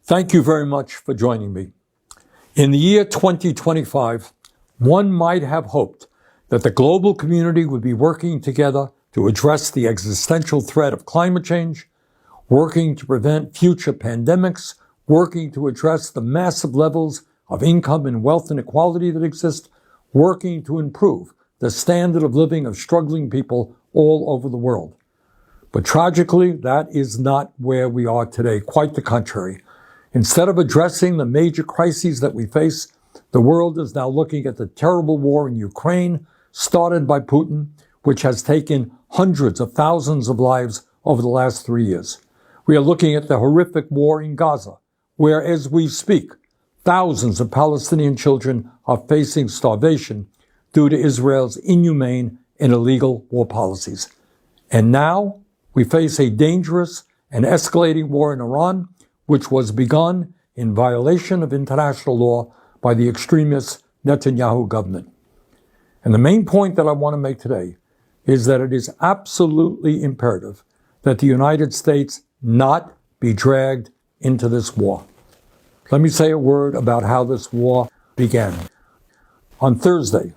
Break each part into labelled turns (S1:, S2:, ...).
S1: Thank you very much for joining me. In the year 2025, one might have hoped that the global community would be working together to address the existential threat of climate change, working to prevent future pandemics, working to address the massive levels of income and wealth inequality that exist, working to improve the standard of living of struggling people all over the world. But tragically, that is not where we are today. Quite the contrary. Instead of addressing the major crises that we face, the world is now looking at the terrible war in Ukraine, started by Putin, which has taken hundreds of thousands of lives over the last 3 years. We are looking at the horrific war in Gaza, where, as we speak, thousands of Palestinian children are facing starvation due to Israel's inhumane and illegal war policies. And now we face a dangerous and escalating war in Iran, which was begun in violation of international law by the extremist Netanyahu government. And the main point that I want to make today is that it is absolutely imperative that the United States not be dragged into this war. Let me say a word about how this war began. On Thursday,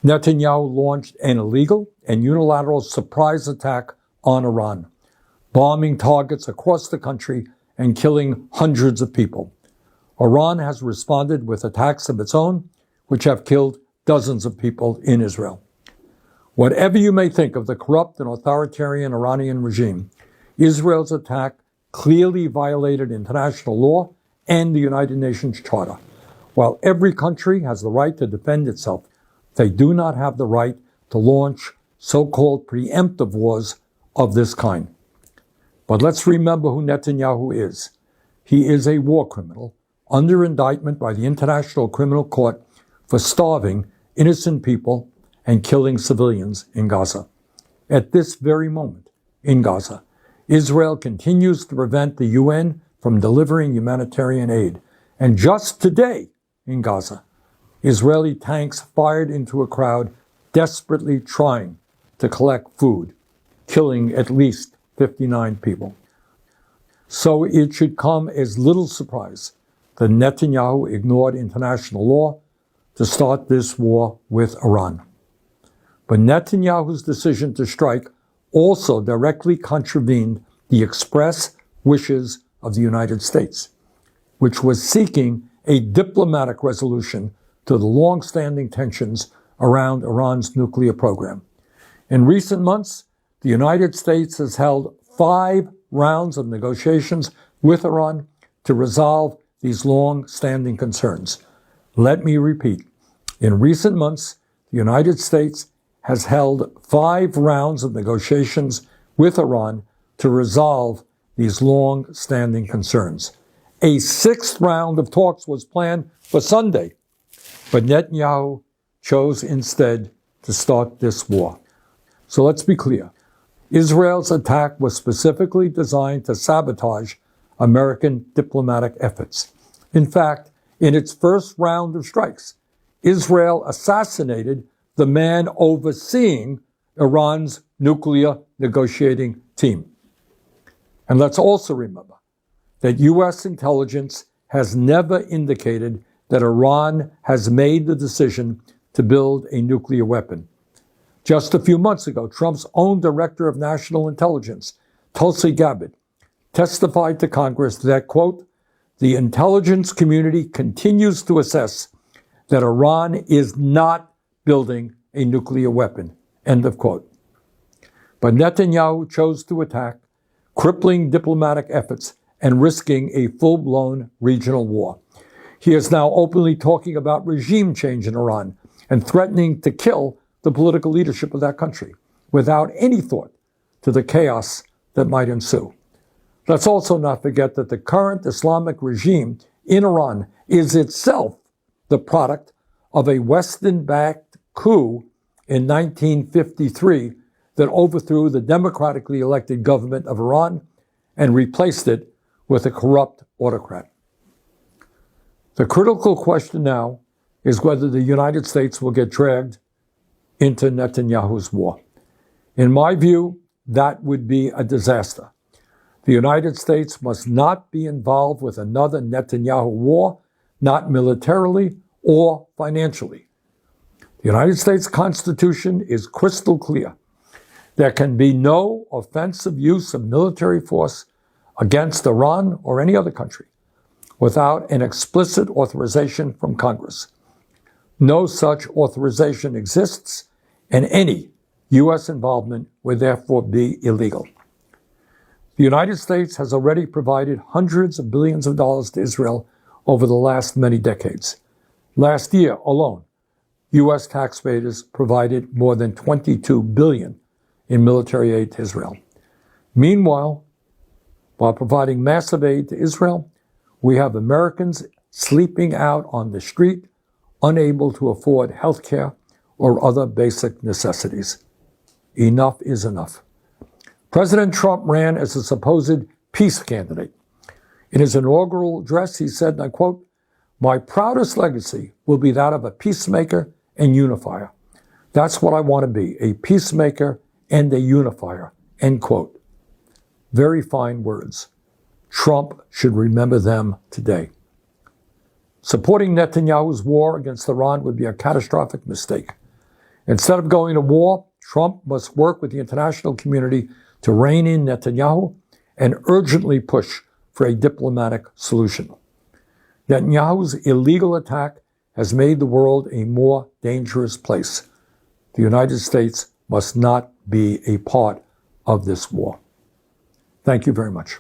S1: Netanyahu launched an illegal and unilateral surprise attack on Iran, bombing targets across the country and killing hundreds of people. Iran has responded with attacks of its own, which have killed dozens of people in Israel. Whatever you may think of the corrupt and authoritarian Iranian regime, Israel's attack clearly violated international law and the United Nations Charter. While every country has the right to defend itself, they do not have the right to launch so-called preemptive wars of this kind. But let's remember who Netanyahu is. He is a war criminal under indictment by the International Criminal Court for starving innocent people and killing civilians in Gaza. At this very moment in Gaza, Israel continues to prevent the UN from delivering humanitarian aid. And just today in Gaza, Israeli tanks fired into a crowd desperately trying to collect food, killing at least 59 people. So it should come as little surprise that Netanyahu ignored international law to start this war with Iran. But Netanyahu's decision to strike also directly contravened the express wishes of the United States, which was seeking a diplomatic resolution to the long-standing tensions around Iran's nuclear program. In recent months, the United States has held 5 rounds of negotiations with Iran to resolve these long-standing concerns. Let me repeat. In recent months, the United States has held 5 rounds of negotiations with Iran to resolve these long-standing concerns. A 6th round of talks was planned for Sunday, but Netanyahu chose instead to start this war. So let's be clear. Israel's attack was specifically designed to sabotage American diplomatic efforts. In fact, in its first round of strikes, Israel assassinated the man overseeing Iran's nuclear negotiating team. And let's also remember that U.S. intelligence has never indicated that Iran has made the decision to build a nuclear weapon. Just a few months ago, Trump's own director of national intelligence, Tulsi Gabbard, testified to Congress that, quote, the intelligence community continues to assess that Iran is not building a nuclear weapon, end of quote. But Netanyahu chose to attack, crippling diplomatic efforts and risking a full-blown regional war. He is now openly talking about regime change in Iran and threatening to kill the political leadership of that country without any thought to the chaos that might ensue. Let's also not forget that the current Islamic regime in Iran is itself the product of a Western-backed coup in 1953 that overthrew the democratically elected government of Iran and replaced it with a corrupt autocrat. The critical question now is whether the United States will get dragged into Netanyahu's war. In my view, that would be a disaster. The United States must not be involved with another Netanyahu war, not militarily or financially. The United States Constitution is crystal clear. There can be no offensive use of military force against Iran or any other country without an explicit authorization from Congress. No such authorization exists, and any U.S. involvement would therefore be illegal. The United States has already provided hundreds of billions of dollars to Israel over the last many decades. Last year alone, U.S. taxpayers provided more than $22 billion in military aid to Israel. Meanwhile, while providing massive aid to Israel, we have Americans sleeping out on the street, unable to afford health care or other basic necessities. Enough is enough. President Trump ran as a supposed peace candidate. In his inaugural address, he said, and I quote, "My proudest legacy will be that of a peacemaker and unifier. That's what I want to be, a peacemaker and a unifier," end quote. Very fine words. Trump should remember them today. Supporting Netanyahu's war against Iran would be a catastrophic mistake. Instead of going to war, Trump must work with the international community to rein in Netanyahu and urgently push for a diplomatic solution. Netanyahu's illegal attack has made the world a more dangerous place. The United States must not be a part of this war. Thank you very much.